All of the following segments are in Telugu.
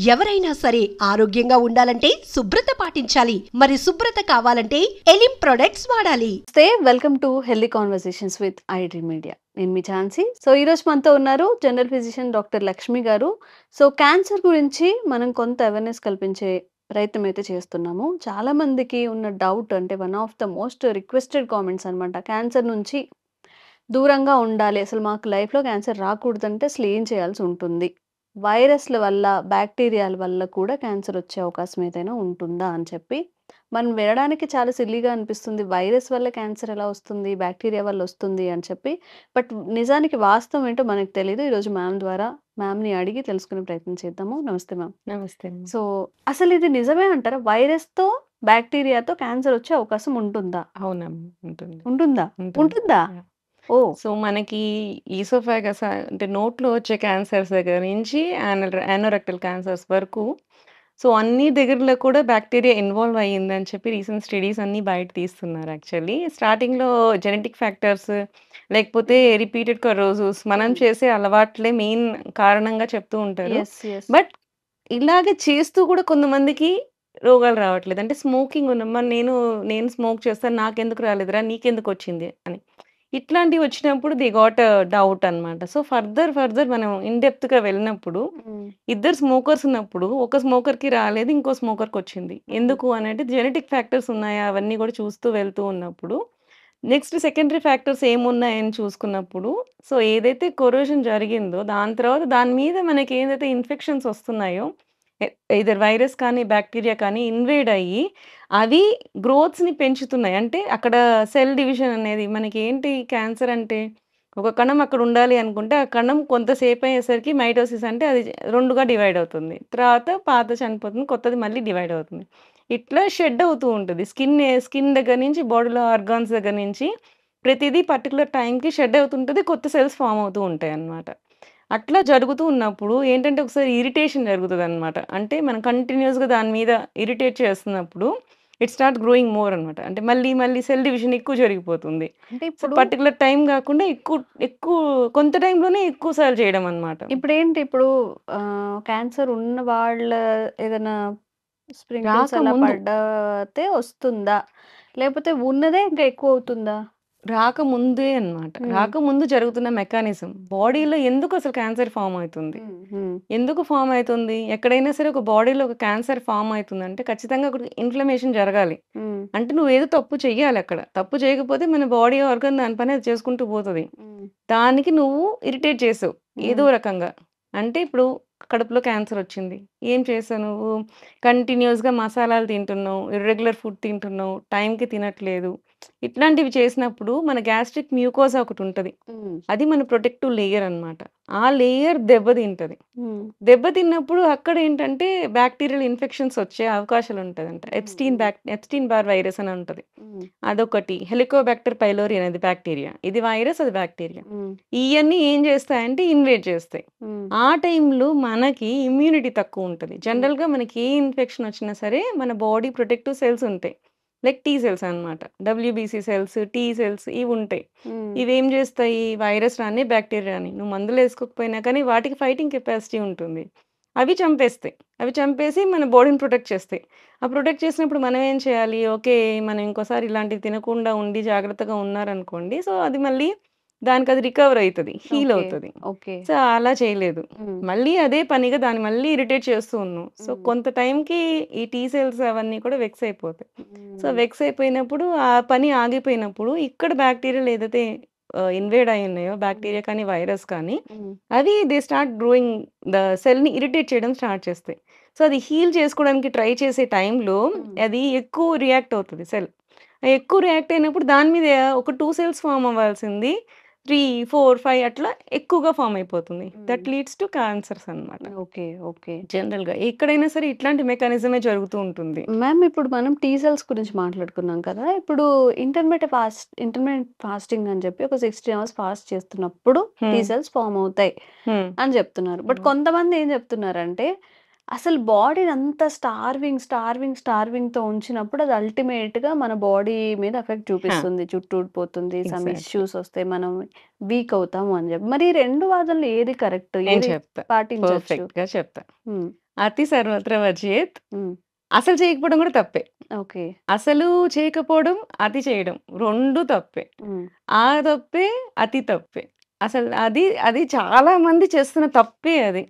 ఎవరైనా సరే ఆరోగ్యంగా ఉండాలంటే శుభ్రత పాటించాలి. మరి శుభ్రత కావాలంటే ఎలిం ప్రొడక్ట్స్ వాడాలి. Welcome to healthy conversations with ఐడ్రీ media. నేను మీ ఛాన్సీ. ఈ రోజు మనతో ఉన్నారు జనరల్ ఫిజిషియన్ డాక్టర్ లక్ష్మి గారు. క్యాన్సర్ గురించి మనం కొంత అవేర్నెస్ కల్పించే ప్రయత్నం అయితే చేస్తున్నాము. చాలా మందికి ఉన్న డౌట్, అంటే one of the most requested comments అన్నమాట. క్యాన్సర్ నుంచి దూరంగా ఉండాలి, అసలు మాకు లైఫ్లో క్యాన్సర్ రాకూడదంటే అసలు ఏం చేయాల్సి ఉంటుంది, వైరస్ల వల్ల బ్యాక్టీరియాల వల్ల కూడా క్యాన్సర్ వచ్చే అవకాశం ఏదైనా ఉంటుందా అని చెప్పి. మనం వినడానికి చాలా సిల్లీగా అనిపిస్తుంది, వైరస్ వల్ల క్యాన్సర్ ఎలా వస్తుంది, బ్యాక్టీరియా వల్ల వస్తుంది అని చెప్పి. బట్ నిజానికి వాస్తవం ఏంటో మనకు తెలియదు. ఈరోజు మ్యామ్ ద్వారా మ్యామ్ని అడిగి తెలుసుకునే ప్రయత్నం చేద్దాము. నమస్తే మ్యామ్. నమస్తే అండి. అసలు ఇది నిజమే అంటారా, వైరస్తో బ్యాక్టీరియాతో క్యాన్సర్ వచ్చే అవకాశం ఉంటుందా? అవునమ్మా. ఉంటుంది. ఉంటుందా? ఉంటుంది. ఉంటుందా? యాహ్! ఓ మనకి ఈసోఫాగస్ అంటే నోట్లో వచ్చే క్యాన్సర్స్ దగ్గర నుంచి యానోరెక్టల్ క్యాన్సర్స్ వరకు అన్ని దగ్గరలో కూడా బ్యాక్టీరియా ఇన్వాల్వ్ అయ్యిందని చెప్పి రీసెంట్ స్టడీస్ అన్నీ బయట తీస్తున్నారు యాక్చువల్లీ. స్టార్టింగ్‌లో జెనెటిక్ ఫ్యాక్టర్స్ లేకపోతే రిపీటెడ్ కరోసిస్ మనం చేసే అలవాట్లే మెయిన్ కారణంగా చెప్తూ ఉంటారు. ఎస్ ఎస్ బట్ ఇలాగ చేస్తూ కూడా కొంతమందికి రోగాలు రావట్లేదు. అంటే స్మోకింగ్ ఉన్నమ్మా నేను స్మోక్ చేస్తాను నాకెందుకు రాలేదురా నీకెందుకొచ్చింది అని. ఇట్లాంటివి వచ్చినప్పుడు దే గాట్ డౌట్ అనమాట. ఫర్దర్ మనం ఇన్ డెప్త్‌గా వెళ్ళినప్పుడు ఇద్దరు స్మోకర్స్ ఉన్నప్పుడు ఒక స్మోకర్‌కి రాలేదు. ఇంకో స్మోకర్‌కొచ్చింది. ఎందుకు అనంటే జెనెటిక్ ఫ్యాక్టర్స్ ఉన్నాయా అవన్నీ కూడా చూస్తూ వెళ్తూ ఉన్నప్పుడు నెక్స్ట్ సెకండరీ ఫ్యాక్టర్స్ ఏమున్నాయని చూసుకున్నప్పుడు ఏదైతే కొరోజన్ జరిగిందో దాని తర్వాత దాని మీద మనకి ఏదైతే ఇన్ఫెక్షన్స్ వస్తున్నాయో ఎయిదర్ వైరస్ కానీ, బ్యాక్టీరియా కానీ ఇన్వేడ్ అయ్యి అవి గ్రోత్స్‌ని పెంచుతున్నాయి. అంటే అక్కడ సెల్ డివిజన్ అనేది మనకేంటి క్యాన్సర్ అంటే ఒక కణం అక్కడ ఉండాలి అనుకుంటే ఆ కణం కొంతసేపు అయ్యేసరికి మైటోసిస్ అంటే అది 2గా డివైడ్ అవుతుంది. తర్వాత పాత చనిపోతుంది. కొత్తది మళ్ళీ డివైడ్ అవుతుంది. ఇట్లా షెడ్ అవుతూ ఉంటది. స్కిన్ దగ్గర నుంచి బాడీలో ఆర్గాన్స్ దగ్గర నుంచి ప్రతిదీ పర్టిక్యులర్ టైంకి షెడ్ అవుతుంటది. కొత్త సెల్స్ ఫార్మ్ అవుతూ ఉంటాయన్నమాట. అట్లా జరుగుతూ ఉన్నప్పుడు ఏంటంటే ఒకసారి ఇరిటేషన్ జరుగుతదనమాట. అంటే మనం కంటిన్యూయస్‌గా దాని మీద ఇరిటేట్ చేస్తున్నప్పుడు ఇట్ స్టార్ట్ గ్రోయింగ్ మోర్ అనమాట. అంటే మళ్ళీ సెల్ డివిజన్ ఎక్కువ జరిగిపోతుంది. అంటే ఇప్పుడు పర్టిక్యులర్ టైం గాకుండా ఎక్కువ కొంత టైంలోనే ఎక్కువ సార్లు చేయడం అనమాట. ఇప్పుడు క్యాన్సర్ ఉన్న వాళ్ళ ఏదైనా స్ప్రింకిల్స్ అలా రాకముందు పడితే వస్తుందా? లేకపోతే ఉన్నదే ఇంకా ఎక్కువ అవుతుందా? రాకముందే అన్నమాట. రాకముందు జరుగుతున్న మెకానిజం బాడీలో ఎందుకు అసలు క్యాన్సర్ ఫార్మ్ అవుతుంది? ఎందుకు ఫార్మ్ అయితుంది? ఎక్కడైనా సరే ఒక బాడీలో ఒక క్యాన్సర్ ఫార్మ్ అయితుందంటే ఖచ్చితంగా అక్కడ ఇన్‌ఫ్లమేషన్ జరగాలి. అంటే నువ్వేదో తప్పు చెయ్యాలి అక్కడ. తప్పు చేయకపోతే మన బాడీ ఆర్గాన్ దాని పని అది చేసుకుంటూ పోతది. దానికి నువ్వు ఇరిటేట్ చేసావు ఏదో రకంగా. అంటే ఇప్పుడు కడుపులో క్యాన్సర్ వచ్చింది. ఏం చేసావు నువ్వు? కంటిన్యూయస్‌గా మసాలాలు తింటున్నావు, ఇర్రెగ్యులర్ ఫుడ్ తింటున్నావు, టైంకి తినట్లేదు. ఇట్లాంటివి చేసినప్పుడు మన గ్యాస్ట్రిక్ మ్యూకోసా ఒకటుంటది. అది మన ప్రొటెక్టివ్ లేయర్ అన్నమాట. ఆ లేయర్ దెబ్బతింటది. దెబ్బతిన్నప్పుడు అక్కడేంటంటే బ్యాక్టీరియల్ ఇన్ఫెక్షన్స్ వచ్చే అవకాశాలుంటదంట. ఎప్స్టీన్ బార్ వైరస్ అని ఉంటది. అదొకటి. హెలికోబాక్టర్ పైలోరి అనేది బ్యాక్టీరియా. ఇది వైరస్, అది బ్యాక్టీరియా. ఇయన్నీ ఏం చేస్తాయంటే ఇన్వేడ్ చేస్తాయి. ఆ టైంలో మనకి ఇమ్యూనిటీ తక్కువుంటది. జనరల్‌గా మనకి ఏ ఇన్ఫెక్షన్ వచ్చినా సరే మన బాడీ ప్రొటెక్టివ్ సెల్స్ ఉంటాయి. లైక్ టీ సెల్స్ అన్నమాట. డబ్ల్యూబీసీ సెల్స్, టీ సెల్స్ ఇవుంటాయి. ఇవేం జేస్తాయి? వైరస్ రాని, బ్యాక్టీరియా రాని నువ్వు మందులేసుకోకపోయినా కానీ వాటికి ఫైటింగ్ కెపాసిటీ ఉంటుంది. అవి చంపేస్తాయి. అవి చంపేసి మన బాడీని ప్రొటెక్ట్ చేస్తాయి. ఆ ప్రొటెక్ట్ చేసినప్పుడు మనం ఏం చేయాలి? ఓకే. మనం ఇంకోసారి ఇలాంటివి తినకుండా ఉండి జాగ్రత్తగా ఉన్నారనుకోండి. అది మళ్ళీ దానికది రికవర్ అయితది. Heal okay. అవుతది. ఓకే. అలా చేయలేదు. మళ్ళీ అదే పనిగా దాన్ని మళ్ళీ ఇరిటేట్ చేస్తూ ఉన్నాం. కొంత టైంకి ఈ టీ సెల్స్ అవన్నీ కూడా వెక్స్ అయిపోతాయి. వెక్స్ అయిపోయినప్పుడు ఆ పని ఆగిపోయినప్పుడు ఇక్కడ బ్యాక్టీరియాలు ఏదైతే ఇన్వేడ్ అయి ఉన్నాయో బ్యాక్టీరియా కానీ, వైరస్ కానీ అవి దే స్టార్ట్ గ్రోయింగ్ ద సెల్‌ని ఇరిటేట్ చేయడం స్టార్ట్ చేస్తాయి. అది హీల్ చేసుకోవడానికి ట్రై చేసే టైంలో అది ఎక్కువ రియాక్ట్ అవుతది సెల్. ఎక్కువ రియాక్ట్ అయినప్పుడు దాని మీద ఒక 2 సెల్స్ ఫార్మ్ అవ్వాల్సింది 3, 4, 5 అట్లా ఎక్కువగా ఫార్మ్ అయిపోతుంది. దట్ లీడ్స్ టు క్యాన్సర్స్ అన్నమాట. ఓకే. ఓకే. జనరల్‌గా ఎక్కడైనా సరే ఇట్లాంటి మెకానిజమే జరుగుతూ ఉంటుంది. మ్యామ్, ఇప్పుడు మనం టీ సెల్స్ గురించి మాట్లాడుకున్నాం కదా! ఇప్పుడు ఇంటర్మిటెంట్ ఫాస్టింగ్ అని చెప్పి ఒక 16 అవర్స్ ఫాస్ట్ చేస్తున్నప్పుడు టీ హ్మ్. సెల్స్ ఫార్మ్ అవుతాయి హ్మ్. అని చెప్తున్నారు. బట్ హ్మ్. కొంతమంది ఏం చెప్తున్నారంటే అసలు బాడీని అంతా స్టార్వింగ్‌తో ఉంచినప్పుడు అది అల్టిమేట్‌గా మన బాడీ మీద ఎఫెక్ట్ ఆ! చూపిస్తుంది. జుట్టు ఊడిపోతుంది, సమ్ ఎగ్జాక్ట్‌లీ. ఇష్యూస్ వస్తాయి, మనం వీక్ అవుతాము అని చెప్పి. మరి ఈ 2 వాదనలు ఏది కరెక్ట్? నేను ఏది చెప్తా. పాటించొచ్చు? పర్ఫెక్ట్‌గా చెప్తా. హ్మ్. అతి సర్వత్ర వర్జయేత్. హ్మ్. అసలు చేయకపోవడం కూడా తప్పే. ఓకే. అసలు చేయకపోవడం, అతి చేయడం 2 తప్పే. హ్మ్. ఆ తప్పే, అతి తప్పే. అసలు అది చాలా మంది చేస్తున్న తప్పే అది.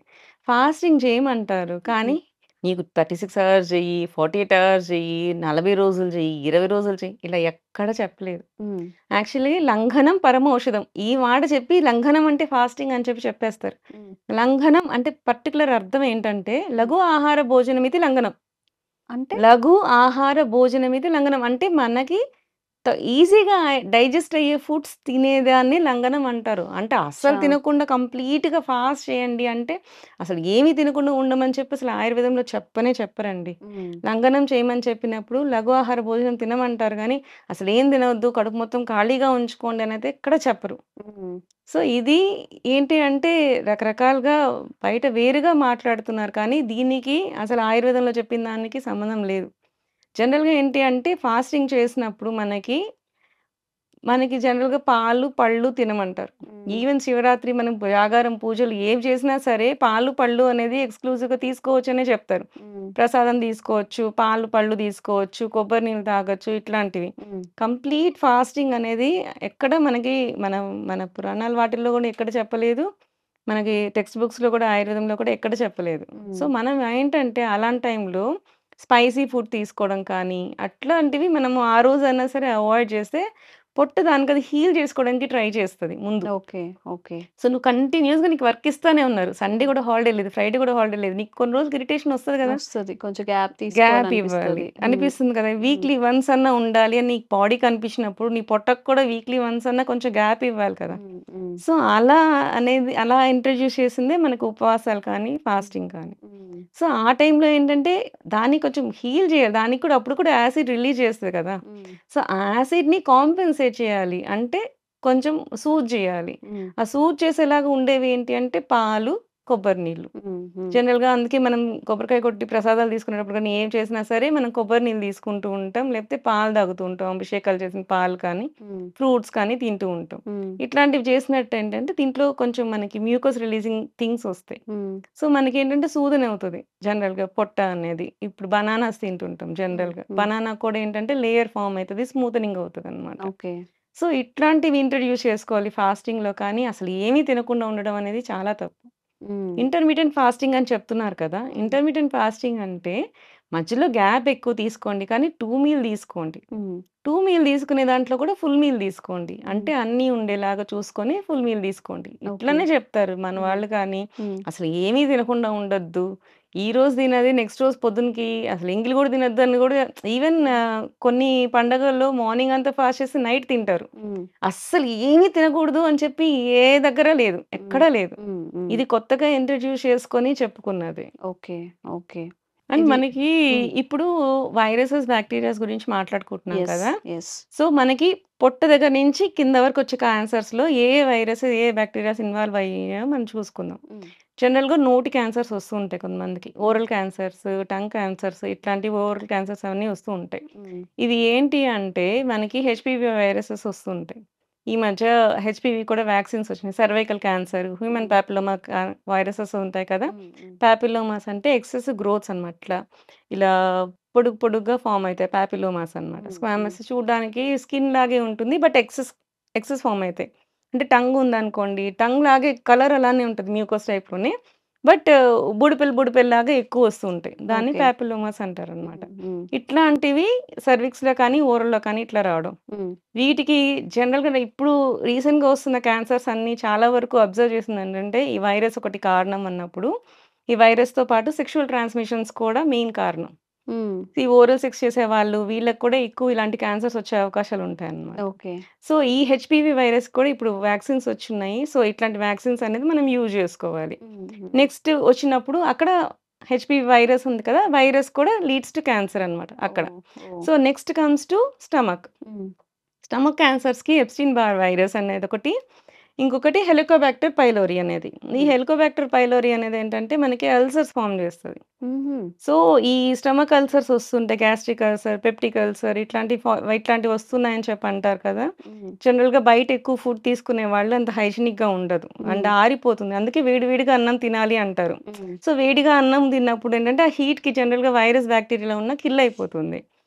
ఫాస్టింగ్ చేయమంటారు. కానీ నీకు 36 అవర్స్ చెయ్యి, 48 అవర్స్ చెయ్యి, 40 రోజులు చెయ్యి, 20 రోజులు చెయ్యి ఇలా ఎక్కడ చెప్పలేదు. హ్మ్. యాక్చువల్లీ లంఘనం పరమౌషధం. ఈ మాట చెప్పి లంఘనం అంటే ఫాస్టింగ్ అని చెప్పేస్తారు. హ్మ్. లంఘనం అంటే పర్టిక్యులర్ అర్థం ఏంటంటే లఘు ఆహార భోజనమితి లంఘనం. అంటే? లఘు ఆహార భోజనమితి లంఘనం. అంటే మనకి ఈజీగా డైజెస్ట్ అయ్యే ఫుడ్స్ తినేదాన్ని లంఘనం అంటారు. అంటే అస్సలు అచ్చా! తినకుండా కంప్లీట్‌గా ఫాస్ట్ చేయండి అంటే, అసలు ఏమి తినకుండా ఉండమని చెప్పి అసలు ఆయుర్వేదంలో చెప్పనే చెప్పరండి. హ్మ్. లంఘనం చేయమని చెప్పినప్పుడు లఘు ఆహార భోజనం తినమంటారు గానీ, అసలేం తినొద్దు, కడుపు మొత్తం ఖాళీగా ఉంచుకోండి అనైతే ఎక్కడ చెప్పరు. హ్మ్. సో, ఇది ఏంటి అంటే రకరకాలుగా బయట వేరుగా మాట్లాడుతున్నారు కానీ, దీనికి అసలు ఆయుర్వేదంలో చెప్పిన దానికి సంబంధం లేదు. జనరల్‌గా ఏంటి అంటే ఫాస్టింగ్ చేసినప్పుడు మనకి జనరల్‌గా పాలు, పళ్ళు తినమంటారు. హ్మ్. ఈవెన్ శివరాత్రి మనం జాగారం, పూజలు ఏం చేసినా సరే పాలు, పళ్ళు అనేది ఎక్స్‌క్లూజివ్‌గా తీసుకోవచ్చనే చెప్తారు. హ్మ్. ప్రసాదం తీసుకోవచ్చు, పాలు, పళ్ళు తీసుకోవచ్చు, కొబ్బరి నీళ్ళు తాగొచ్చు ఇట్లాంటివి. హ్మ్. కంప్లీట్ ఫాస్టింగ్ అనేది ఎక్కడ మనకి మన పురాణాల వాటిల్లో కూడా ఎక్కడ చెప్పలేదు. మనకి టెక్స్ట్ బుక్స్‌లో కూడా ఆయుర్వేదంలో కూడా ఎక్కడ చెప్పలేదు. సో, హ్మ్. మనం ఏంటంటే అలాంటి టైంలో స్పైసీ ఫుడ్ తీసుకోవడం కానీ, అట్లాంటివి మనము ఆ రోజైనా సరే అవాయిడ్ చేస్తే పొట్ట దానికది హీల్ చేసుకోవడానికి ట్రై చేస్తది ముందు. ఓకే. ఓకే. సో, నువ్వు కంటిన్యూయస్‌గా నీకు వర్క్ ఇస్తానే ఉన్నారు. సండే హ్మ్. కూడా హాలిడే లేదు. ఫ్రైడే కూడా హాలిడే లేదు. నీకు కొన్ని రోజులకి ఇరిటేషన్ వస్తది కదా! వస్తది. కొంచెం గ్యాప్ గ్యాప్ ఇవ్వాలి. తీసుకోవాలనిపిస్తది. హ్మ్. అనిపిస్తుంది కదా! హ్మ్. వీక్లీ వన్స్ అన్నా ఉండాలి అని నీకు బాడీకి అనిపించినప్పుడు, నీ పొట్టకు కూడా వీక్లీ వన్స్ అన్నా కొంచెం గ్యాప్ ఇవ్వాలి కదా! హ్మ్. హ్మ్. సో, అలా ఇంట్రొడ్యూస్ చేసిందే మనకు ఉపవాసాలు కానీ, హ్మ్. ఫాస్టింగ్ కానీ. హ్మ్. సో, ఆ టైంలో ఏంటంటే దాన్ని కొంచెం హీల్ చేయాలి. దానికి కూడా అప్పుడు కూడా యాసిడ్ రిలీజ్ చేస్తది కదా! హ్మ్. సో, ఆ యాసిడ్‌ని కాంపెన్సేట్ చేయాలి. అంటే కొంచెం సూద్ చేయాలి. హ్మ్. ఆ సూద్ చేసేలాగా ఉండేవి ఏంటి అంటే పాలు, కొబ్బరి నీళ్ళు. హ్మ్. హ్మ్. జనరల్‌గా అందుకే మనం కొబ్బరికాయ కొట్టి ప్రసాదాలు తీసుకునేటప్పుడు గానీ, ఏం చేసినా సరే మనం కొబ్బరి నీళ్ళు తీసుకుంటూ ఉంటాం. లేకపోతే పాలు తాగుతూ ఉంటాం. అభిషేకాలు చేసిన పాలు కానీ, హ్మ్. ఫ్రూట్స్ కానీ తింటూ ఉంటాం. హ్మ్. ఇట్లాంటివి చేసినట్టు ఏంటంటే దీంట్లో కొంచెం మనకి మ్యూకస్ రిలీజింగ్ థింగ్స్ ఒస్తాయి. హ్మ్. సో, మనకేంటంటే సూదన అవుతది జనరల్‌గా పొట్ట అనేది. ఇప్పుడు బనానాస్ తింటుంటాం హ్మ్. జనరల్‌గా. హ్మ్. బనానా కూడా ఏంటంటే లేయర్ ఫార్మ్ అయితది. స్మూతనింగ్ అవుతదనమాట. ఓకే. సో, ఇట్లాంటివి ఇంట్రొడ్యూస్ చేసుకోవాలి ఫాస్టింగ్‌లో కానీ, అసలు ఏమీ తినకుండా ఉండడం అనేది చాలా తప్పు. హ్మ్. ఇంటర్మిటెంట్ ఫాస్టింగ్ అని చెప్తున్నారు కదా! హ్మ్. ఇంటర్మిటెంట్ ఫాస్టింగ్ అంటే మధ్యలో గ్యాప్ ఎక్కువ తీసుకోండి. కానీ 2 మీల్ తీసుకోండి. హ్మ్. 2 మీల్ తీసుకునే దాంట్లో కూడా ఫుల్ మీల్ తీసుకోండి. హ్మ్. అంటే అన్నీ ఉండేలాగా చూసుకొని ఫుల్ మీల్ తీసుకోండి. ఓకే. ఇట్లనే చెప్తారు మన హ్మ్. వాళ్ళు కానీ, హ్మ్. అసలు ఏమీ తినకుండా ఉండొద్దు. ఈరోజు తినది నెక్స్ట్ రోజు పొద్దునకి అసలు ఎంగిలి కూడా తినొద్దు అని కూడా ఈవెన్ కొన్ని పండగల్లో మార్నింగ్ అంతా ఫాస్ట్ చేసి నైట్ తింటారు. హ్మ్. అస్సలు ఏమీ తినకూడదు అని చెప్పి ఏ దగ్గర లేదు. హ్మ్. ఎక్కడా లేదు. హ్మ్. హ్మ్. ఇది కొత్తగా ఇంట్రొడ్యూస్ చేసుకొని చెప్పుకున్నది. ఓకే. ఓకే. అండ్ ఇది మనకి హ్మ్. ఇప్పుడు వైరసెస్, బాక్టీరియాస్ గురించి మాట్లాడుకుంటున్నాం యెస్. కదా! యెస్. సో, మనకి పొట్ట దగ్గర నుంచి కింద వరకు వచ్చే క్యాన్సర్స్‌లో ఏ ఏ వైరస్, ఏ ఏ బాక్టీరియాస్ ఇన్వాల్వ్ అయ్యాయో మనం చూసుకుందాం. హ్మ్. జనరల్‌గా నోటి క్యాన్సర్స్ వస్తూ ఉంటాయి కొంతమందికి. హ్మ్. ఓరల్ క్యాన్సర్స్, టంగ్ క్యాన్సర్స్ ఇట్లాంటివి ఓరల్ క్యాన్సర్స్ అవన్నీ వస్తూ ఉంటాయి. హ్మ్. ఇది ఏంటి అంటే మనకి హెచ్‌పివి వైరసెస్ వస్తూ ఉంటాయి. ఈ మధ్య హెచ్‌పివి కూడా వ్యాక్సిన్స్ వచ్చినాయి. సర్వైకల్ క్యాన్సర్, హ్యూమన్ హ్మ్. పాపిల్లోమా వైరసెస్ ఉంటాయి కదా! హ్మ్. హ్మ్. పాపిల్లోమాస్ అంటే ఎక్సెసివ్ గ్రోత్స్ అనమాట. ఇలా పొడుగు పొడుగ్గా ఫార్మ్ అయితాయి. పాపిల్లోమాస్ అనమాట. హ్మ్. హ్మ్. స్క్వామస్ చూడ్డానికి స్కిన్ లాగే ఉంటుంది. బట్ ఎక్సెస్ ఫార్మ్ అయితాయి. అంటే టంగ్ ఉందనుకోండి, టంగ్ లాగే కలర్ అలానే ఉంటది మ్యూకస్ టైప్‌లోనే. బట్ బుడిపెలు బుడిపెలులాగా ఎక్కువ వస్తూ ఉంటాయి. దాన్ని ఓకే. పాపిల్లోమాస్ అంటారనమాట. హ్మ్. హ్మ్. ఇట్లాంటివి సర్విక్స్‌లో కానీ, ఓరల్‌లో కానీ ఇట్లా రావడం. హ్మ్. వీటికి జనరల్‌గా ఇప్పుడు రీసెంట్‌గా వస్తున్న క్యాన్సర్స్ అన్నీ చాలా వరకు అబ్జర్వ్ చేసిందేంటంటే, ఈ వైరస్ ఒకటి కారణం అన్నప్పుడు, ఈ వైరస్‌తో పాటు సెక్షువల్ ట్రాన్స్‌మిషన్స్ కూడా మెయిన్ కారణం. హ్మ్. ఈ ఓరల్ సెక్స్ చేసేవాళ్ళు వీళ్ళకి కూడా ఎక్కువ ఇలాంటి క్యాన్సర్స్ వచ్చే అవకాశాలుంటాయన్నమాట. ఓకే. సో, ఈ హెచ్‌పివి వైరస్ కూడా ఇప్పుడు వ్యాక్సిన్స్ వచ్చున్నాయి. సో, ఇట్లాంటి వ్యాక్సిన్స్ అనేది మనం యూజ్ జేసుకోవాలి. హ్మ్. హ్మ్. నెక్స్ట్ వచ్చినప్పుడు అక్కడ హెచ్‌పివి వైరస్ ఉంది కదా! వైరస్ కూడా లీడ్స్ టు క్యాన్సర్ అన్నమాట అక్కడ. Oh! Oh! So, next comes to stomach. Hmm. Stomach క్యాన్సర్స్‌కి ఎప్స్టీన్ బార్ వైరస్ అనేదొకటి. ఇంకొకటి హెలికోబాక్టర్ పైలోరీ అనేది. ఈ హెలికోబాక్టర్ పైలోరీ అనేది ఏంటంటే మనకి అల్సర్స్ ఫార్మ్ చేస్తది. సో, ఈ స్టమక్ అల్సర్స్ వస్తుంటాయి. గ్యాస్ట్రిక్ అల్సర్, పెప్టిక్ అల్సర్ ఇట్లాంటివి వస్తున్నాయని చెప్పి అంటారు కదా! జనరల్‌గా బయట ఎక్కువ ఫుడ్ తీసుకునే వాళ్ళు అంత హైజీనిక్‌గా ఉండదు. అంటే ఆరిపోతుంది. అందుకే వేడి వేడిగా అన్నం తినాలి అంటారు. సో, వేడిగా అన్నం తిన్నప్పుడు ఏంటంటే ఆ హీట్‌కి జనరల్‌గా వైరస్, బ్యాక్టీరియాలో ఉన్న కిల్ అయిపోతుంది.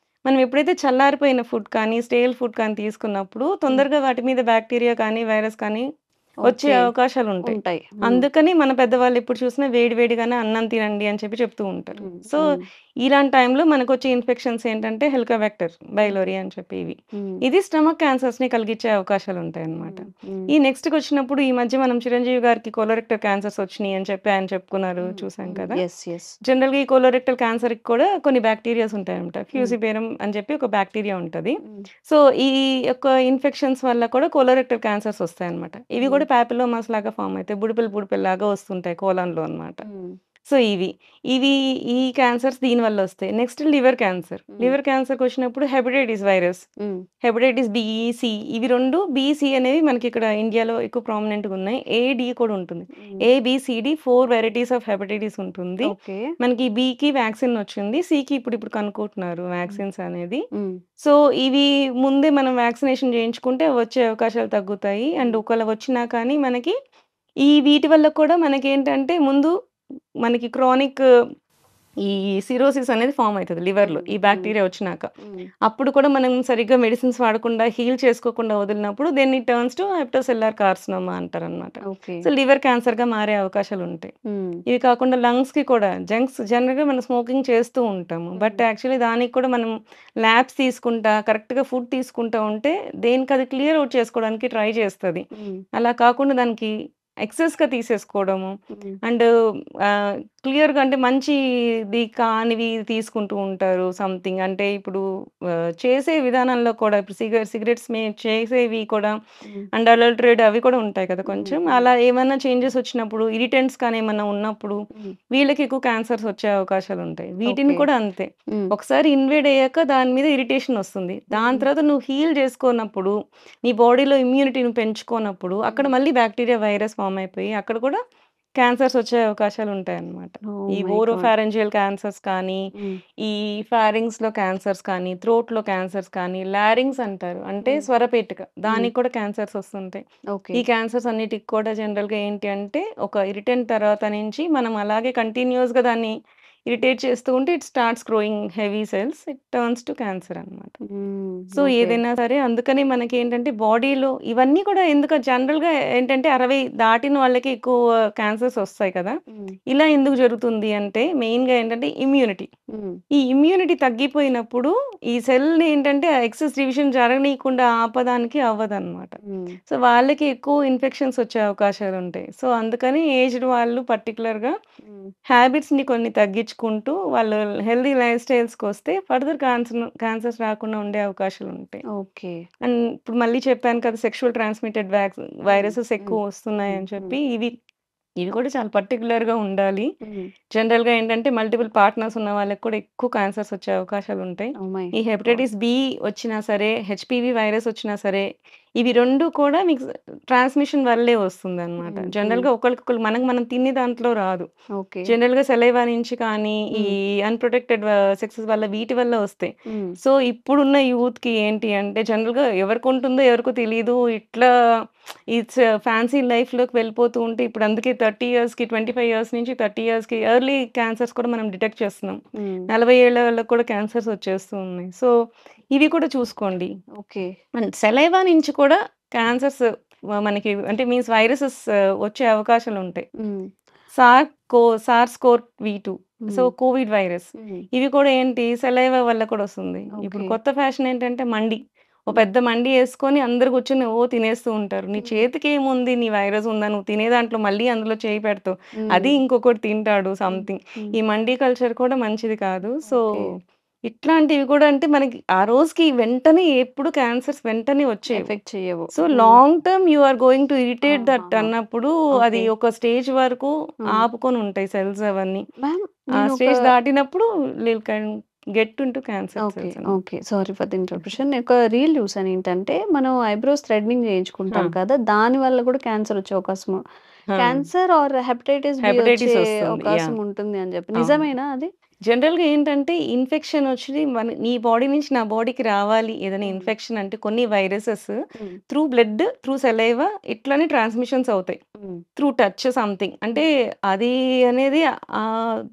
మనం ఎప్పుడైతే చల్లారిపోయిన ఫుడ్ కానీ, స్టేల్ ఫుడ్ కానీ తీసుకున్నప్పుడు తొందరగా వాటి మీద బ్యాక్టీరియా కానీ, వైరస్ కానీ వచ్చే ఓకే. అవకాశాలుంటాయి. ఉంటాయి. అందుకని మన పెద్దవాళ్ళు ఎప్పుడు చూసినా వేడి వేడిగానే అన్నం తినండి అని చెప్పి చెప్తూ ఉంటారు. సో, ఇలాంటి టైంలో మనకొచ్చే ఇన్ఫెక్షన్స్ ఏంటంటే హెలికోబాక్టర్ పైలోరీ అని చెప్పి ఇవి. ఇది స్టమక్ క్యాన్సర్స్‌ని కలిగించే అవకాశాలుంటాయన్నమాట. ఈ నెక్స్ట్‌కొచ్చినప్పుడు ఈ మధ్య మనం చిరంజీవి గారికి కొలోరెక్టల్ క్యాన్సర్స్ వచ్చినియి అని చెప్పి ఆయన చెప్పుకున్నారు చూసాం కదా! యెస్. జనరల్‌గా ఈ కొలోరెక్టల్ క్యాన్సర్‌కి కూడా కొన్ని బ్యాక్టీరియాస్ ఉంటాయన్నమాట. ఫ్యూసిపేరమ్ అని చెప్పి ఒక బ్యాక్టీరియా ఉంటది. సో, ఈ యొక్క ఇన్ఫెక్షన్స్ వల్ల కూడా కొలోరెక్టల్ క్యాన్సర్స్ వస్తాయన్నమాట. ఇవి కూడా పాపిల్లోమాస్ లాగా ఫార్మ్ అయితాయి. బుడిపెలు వస్తుంటాయి కోలన్‌లో అన్నమాట. సో, ఈ క్యాన్సర్స్ దీనివల్ల వస్తాయి. Next liver cancer. లివర్ క్యాన్సర్‌కొచ్చినప్పుడు hepatitis virus, hepatitis B, C ఇవి 2 బి, సి అనేవి మనకి ఇక్కడ ఇండియాలో ఎక్కువ ప్రామినెంట్‌గా ఉన్నాయి. ఏ, డి కూడా ఉంటుంది. A, B, C, D 4 varieties of hepatitis ఉంటుంది. ఓకే. మనకి బికి వ్యాక్సిన్ వచ్చింది. సికి ఇప్పుడు కనుక్కుంటున్నారు వ్యాక్సిన్స్ అనేది. సో, ఇవి ముందే మనం వ్యాక్సినేషన్ చేయించుకుంటే వచ్చే అవకాశాలు తగ్గుతాయి. అండ్ ఒకవేళ వచ్చినా కానీ మనకి వీటి వల్ల కూడా మనకేంటంటే ముందు మనకి క్రానిక్ ఈ సిరోసిస్ అనేది ఫార్మ్ అయితది లివర్‌లో ఈ బ్యాక్టీరియా వచ్చినాక. అప్పుడు కూడా మనం సరిగ్గా మెడిసిన్స్ వాడకుండా హీల్ చేసుకోకుండా వదిలినప్పుడు then it turns to hepatocellular carcinoma అంటారనమాట. ఓకే. సో, లివర్ క్యాన్సర్‌గా మారే అవకాశాలుంటాయి. ఇవి కాకుండా లంగ్స్‌కి కూడా జనరల్‌గా మనం స్మోకింగ్ చేస్తూ ఉంటాము. బట్ యాక్చువల్లీ దానికి కూడా మనం ల్యాబ్స్ తీసుకుంటా, కరెక్ట్‌గా ఫుడ్ తీసుకుంటా ఉంటే దేనికది క్లియర్ ఔట్ చేసుకోవడానికి ట్రై చేస్తది. అలా కాకుండా దానికి ఎక్సెస్‌గా తీసేసుకోవడము అండ్ క్లియర్‌గా అంటే మంచిది కానివి తీసుకుంటూ ఉంటారు సంథింగ్. అంటే ఇప్పుడు చేసే విధానంలో కూడా ఇప్పుడు సిగరెట్స్ చేసేవి కూడా అండ్ అడల్టరేట్ అవి కూడా ఉంటాయి కదా కొంచెం. అలా ఏమన్నా చేంజెస్ వచ్చినప్పుడు ఇరిటెంట్స్ కానీ ఏమన్నా ఉన్నప్పుడు వీళ్ళకి ఎక్కువ క్యాన్సర్స్ వచ్చే అవకాశాలుంటాయి. వీటిని ఓకే. కూడా అంతే. ఒకసారి ఇన్వేడ్ అయ్యాక దాని మీద ఇరిటేషన్ వస్తుంది. దాని తర్వాత నువ్వు హీల్ చేసుకోనప్పుడు, నీ బాడీలో ఇమ్యూనిటీని పెంచుకోనప్పుడు అక్కడ మళ్ళీ బ్యాక్టీరియా, వైరస్ ఫార్మ్ అయిపోయి అక్కడ కూడా క్యాన్సర్స్ వచ్చే అవకాశాలుంటాయన్నమాట. ఓహ్ ఈ మై గాడ్! ఓరోఫారింజియల్ క్యాన్సర్స్ కానీ, ఈ ఫారింగ్స్‌లో క్యాన్సర్స్ కానీ, థ్రోట్‌లో క్యాన్సర్స్ కానీ, లారింగ్స్ అంటారు. అంటే స్వరపేటిక. దానికి కూడా క్యాన్సర్స్ వస్తుంటాయి. ఓకే. ఈ క్యాన్సర్స్ అన్నిటికి కూడా జనరల్‌గా ఏంటి అంటే ఒక ఇరిటెంట్ తర్వాత నుంచి మనం అలాగే కంటిన్యూయస్‌గా దాన్ని ఇరిటేట్ చేస్తూ ఉంటే it starts growing heavy cells. It turns to cancer అన్నమాట. So, okay. ఏదైనా సరే అందుకని మనకేంటంటే బాడీలో ఇవన్నీ కూడా ఎందుకు జనరల్‌గా ఏంటంటే 60 దాటిన వాళ్ళకి ఎక్కువ క్యాన్సర్స్ వస్తాయి కదా! ఇలా ఎందుకు జరుగుతుంది అంటే మెయిన్‌గా ఏంటంటే ఇమ్యూనిటీ. ఈ ఇమ్యూనిటీ తగ్గిపోయినప్పుడు ఈ సెల్‌ని ఏంటంటే ఎక్సెస్ డివిజన్ జరగనీయకుండా ఆపడానికి అవ్వదన్నమాట. సో, వాళ్ళకి ఎక్కువ ఇన్ఫెక్షన్స్ వచ్చే అవకాశాలుంటాయి. సో, అందుకని ఏజ్డ్ వాళ్ళు పర్టిక్యులర్‌గా హ్యాబిట్స్‌ని కొన్ని తగ్గించుకుంటూ వాళ్ళు హెల్తీ లైఫ్ స్టైల్స్‌కొస్తే ఫర్దర్ క్యాన్సర్స్ రాకుండా ఉండే అవకాశాలుంటాయి. ఓకే. అండ్ ఇప్పుడు మళ్ళీ చెప్పాను కదా! సెక్షువల్ ట్రాన్స్‌మిటెడ్ వైరసెస్ ఎక్కువ వస్తున్నాయని చెప్పి ఇవి కూడా చాలా పర్టిక్యులర్‌గా ఉండాలి. జనరల్‌గా ఏంటంటే మల్టిపుల్ పార్ట్నర్స్ ఉన్న వాళ్ళకి కూడా ఎక్కువ క్యాన్సర్స్ వచ్చే అవకాశాలుంటాయి. ఓహ్ మై ఈ గాడ్! హెపటైటిస్ బి వచ్చినా సరే, హెచ్‌పివి వైరస్ వచ్చినా సరే, ఇవి 2 కూడా మీకు ట్రాన్స్‌మిషన్ వల్లే వస్తుందన్నమాట. జనరల్‌గా ఒకళ్ళకొకళ్ళు మనం తినే దాంట్లో రాదు. ఓకే. జనరల్‌గా సలైవా నుంచి కానీ, ఈ అన్‌ప్రొటెక్టెడ్ సెక్సెస్ వల్ల వీటి వల్ల వస్తాయి. సో, ఇప్పుడున్న యూత్‌కి ఏంటి అంటే జనరల్‌గా ఎవరికుంటుందో ఎవరికో తెలీదు. ఇట్లా ఇట్స్ ఫ్యాన్సీ లైఫ్‌లోకి వెళ్ళిపోతూ ఉంటే ఇప్పుడు అందుకే 30 ఇయర్స్‌కి, 25 ఇయర్స్ నుంచి 30 ఇయర్స్‌కి ఎర్లీ క్యాన్సర్స్ కూడా మనం డిటెక్ట్ చేస్తున్నాం. 40 ఏళ్ల వాళ్ళకి కూడా క్యాన్సర్స్ వచ్చేస్తూ ఉన్నాయి. సో, ఇవి కూడా చూసుకోండి. ఓకే. అండ్ సలైవా నుంచి కూడా క్యాన్సర్స్ మనకి అంటే మీన్స్ వైరసెస్ వచ్చే అవకాశాలుంటాయి. SARS CoV two so, COVID virus. ఇవి కూడా ఏంటి సలైవా వల్ల కూడా వస్తుంది. ఇప్పుడు ఓకే. కొత్త ఫ్యాషన్ ఏంటంటే మండి. ఓ పెద్ద మండి యేసుకొని అందరూ కూర్చొని తినేస్తూ ఉంటారు. నీ చేతికేముంది నీ వైరస్ ఉందా? నువ్వు తినే దాంట్లో మళ్ళీ అందులో చేయి పెడతావు. అది ఇంకొకడు తింటాడు సంథింగ్. ఈ మండీ కల్చర్ కూడా మంచిది కాదు. So, okay. ఇట్లాంటివి కూడా అంటే మనకి ఆ రోజుకి వెంటనే ఎప్పుడు క్యాన్సర్స్ వెంటనే వచ్చేవి. ఎఫెక్ట్ చెయ్యవు. So, long term you are going to irritate that ఆహాహా! అన్నప్పుడు అది ఓకే. ఒక స్టేజ్ వరకు హ్మ్. ఆపుకొని ఉంటాయి సెల్స్ అవన్నీ. మ్యామ్ ఆ నేనొక స్టేజ్ దాటినప్పుడు will can get into cancer okay. Cells అన్నమాట. Okay. Sorry for the interruption. నేను ఒక రీల్ చూసాను. ఏంటంటే, మనం ఐబ్రోస్ థ్రెడ్నింగ్ ఆ! చేయించుకుంటాం కదా! దాని వల్ల కూడా క్యాన్సర్ వచ్చే అవకాశం ఆ! క్యాన్సర్ ఆర్ హెపటైటిస్ బి వచ్చే హెపటైటిస్ వస్తుంది. అవకాశం ఉంటుంది అని చెప్పి. అవును. నిజమేనా అది? జనరల్‌గా ఏంటంటే ఇన్ఫెక్షన్ వచ్చి నీ బాడీ నుంచి నా బాడీకి రావాలి. ఏదైనా హ్మ్. ఇన్ఫెక్షన్ అంటే కొన్ని వైరసెస్ హ్మ్. త్రూ బ్లడ్, త్రూ సలైవా ఇట్లనే ట్రాన్స్‌మిషన్స్ అవుతాయి. హ్మ్. Through touch something. అంటే అది అనేది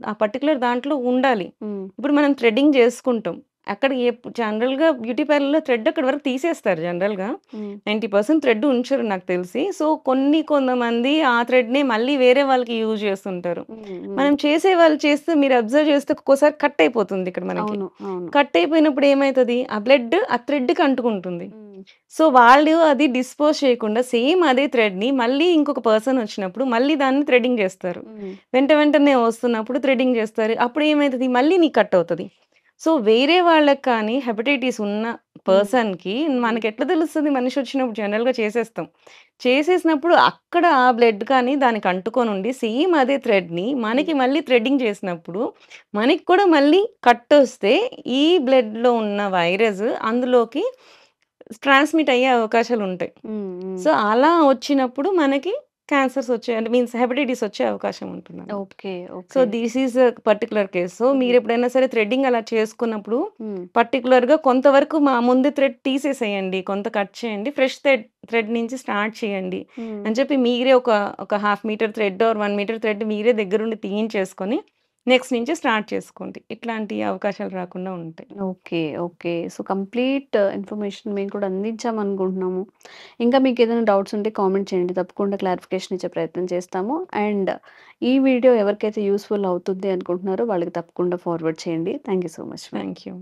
ఆ పర్టిక్యులర్ దాంట్లో ఉండాలి. హ్మ్. ఇప్పుడు మనం థ్రెడ్డింగ్ చేసుకుంటాం. అక్కడ జనరల్‌గా బ్యూటీ పార్లర్‌లో థ్రెడ్ అక్కడి వరకు తీసేస్తారు జనరల్‌గా. హ్మ్. 90% థ్రెడ్ ఉంచరు నాకు తెలిసి. సో, కొంతమంది ఆ థ్రెడ్‌నే మళ్ళీ వేరే వాళ్ళకి యూజ్ చేస్తుంటారు. హ్మ్. హ్మ్. మనం చేసేవాళ్ళు చేస్తే మీరు అబ్జర్వ్ చేస్తే ఒక్కోసారి కట్ అయిపోతుంది ఇక్కడ మనకి. అవును. అవును. కట్ అయిపోయినప్పుడు ఏమైతది? ఆ బ్లడ్ ఆ థ్రెడ్‌కి అంటుకుంటుంది. హ్మ్. సో, వాళ్ళు అది డిస్పోజ్ చేయకుండా సేమ్ అదే థ్రెడ్‌ని మళ్ళీ ఇంకొక పర్సన్ వచ్చినప్పుడు మళ్ళీ దాన్ని థ్రెడ్డింగ్ చేస్తారు. హ్మ్. వెంటనే వస్తున్నప్పుడు థ్రెడ్డింగ్ చేస్తారు. అప్పుడు ఏమైతది? మళ్ళీ నీకు కట్ అవుతది. సో, వేరే వాళ్ళకి కానీ హెపటైటిస్ ఉన్న హ్మ్. పర్సన్‌కి హ్మ్. మనకెట్లా తెలుస్తది? మనిషి వచ్చినప్పుడు జనరల్‌గా చేసేస్తాం. చేసేసినప్పుడు అక్కడ ఆ బ్లడ్ కానీ దానికి అంటుకొనుండి సేమ్ అదే థ్రెడ్‌ని హ్మ్. మనకి మళ్ళీ థ్రెడ్డింగ్ చేసినప్పుడు మనకి కూడా మళ్ళీ కట్టొస్తే ఈ బ్లడ్‌లో ఉన్న వైరస్ అందులోకి ట్రాన్స్‌మిట్ అయ్యే అవకాశాలుంటాయి. హ్మ్. హ్మ్. సో, అలా వచ్చినప్పుడు మనకి క్యాన్సర్స్ వచ్చే అంటే మీన్స్ హెపటైటిస్ వచ్చే అవకాశం ఉంటుందన్నమాట. Okay. So, okay. This is a particular case. So, హ్మ్. మీరెప్పుడైనా సరే థ్రెడ్డింగ్ అలా చేసుకున్నప్పుడు హ్మ్. పర్టిక్యులర్‌గా కొంతవరకు ముందు థ్రెడ్ తీసేసేయండి. కొంత కట్ చేయండి. ఫ్రెష్ థ్రెడ్ నుంచి స్టార్ట్ చేయండి హ్మ్. అని చెప్పి మీరే ఒక half metre thread or 1 metre thread మీరే దగ్గరుండి తీయించేసుకొని నెక్స్ట్ నుంచి స్టార్ట్ చేసుకోండి. ఇట్లాంటి అవకాశాలు రాకుండా ఉంటాయి. Okay. Okay. So, complete information మేము కూడా అందించామనుకుంటున్నాము. ఇంకా మీకేదైనా డౌట్స్ ఉంటే కామెంట్ చేయండి. తప్పకుండా క్లారిఫికేషన్ ఇచ్చే ప్రయత్నం చేస్తాము. అండ్ ఈ వీడియో ఎవరికైతే యూజ్‌ఫుల్ అవుతుంది అనుకుంటున్నారో వాళ్ళకి తప్పకుండా ఫార్వర్డ్ చేయండి. Thank you so much ma'am. Thank you.